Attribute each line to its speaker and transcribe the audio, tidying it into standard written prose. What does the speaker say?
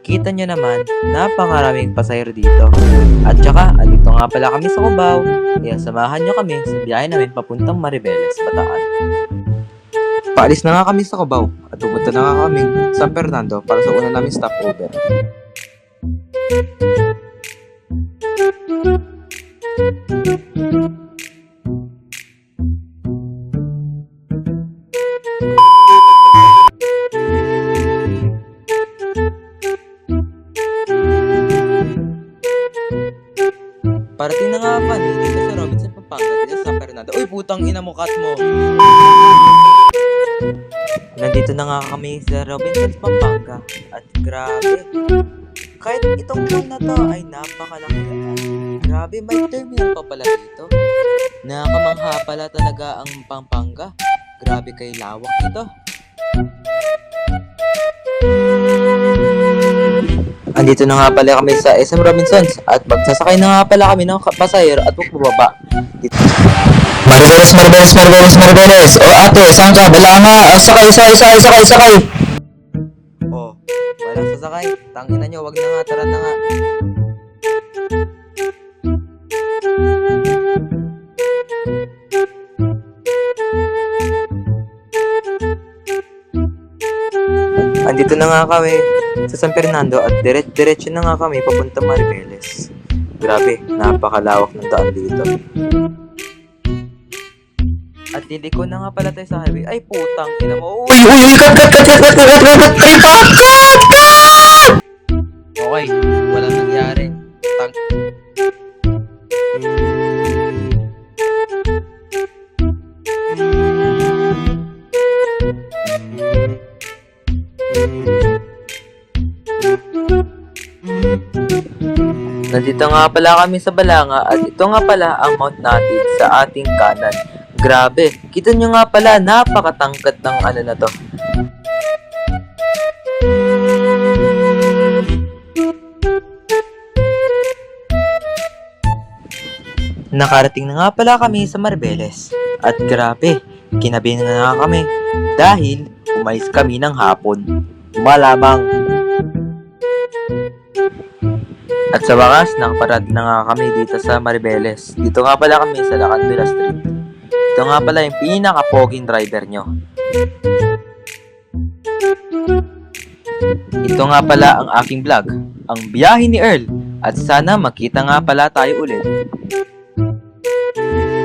Speaker 1: Kita nyo naman, napakaraming pasahero dito. At saka, andito nga pala kami sa Cubao. Kaya samahan nyo kami sa biyahe namin papuntang Maribeles, Bataan. Paalis na nga kami sa Cubao at pupunta na nga kami sa San Fernando para sa una namin stopover. Parating na nga kami dito sa Robinson, Pampanga, dito sa San Fernando. Uy, putang ina mo, cut mo! Nandito na nga kami sa Robinson, Pampanga. At grabe, kahit itong town na to ay napakalaki na. Grabe, may terminal pa pala dito. Nakakamangha pala talaga ang Pampanga. Grabe kay lawak nito. Andito na nga pala kami sa SM Robinsons at magsasakay na nga pala kami ng pasahero at bubaba. Maribeles! O ate, saan ka? Bala nga! Sakay! Oh, walang sasakay. Tangina nyo, wag na nga, tara na nga. Andito na nga kami sa San Fernando at diretso na nga kami papunta Maribeles. Grabe, napakalawak ng daan dito. At liliko na nga pala tayo sa highway. Ay putang ina mo. Uy! Cut! Okay, walang nangyari. Nandito nga pala kami sa Balanga at ito nga pala ang mount natin sa ating kanan. Grabe, kita nyo nga pala napakatangkad ng ano na to. Nakarating na nga pala kami sa Maribeles. At grabe, kinabi na nga kami dahil umalis kami ng hapon. Malamang. At sa wakas, nakaparating na nga kami dito sa Maribeles. Dito nga pala kami sa Lacandula Street. Ito nga pala yung pinaka-poging driver nyo. Ito nga pala ang aking vlog, ang biyahe ni Earl. At sana makita nga pala tayo ulit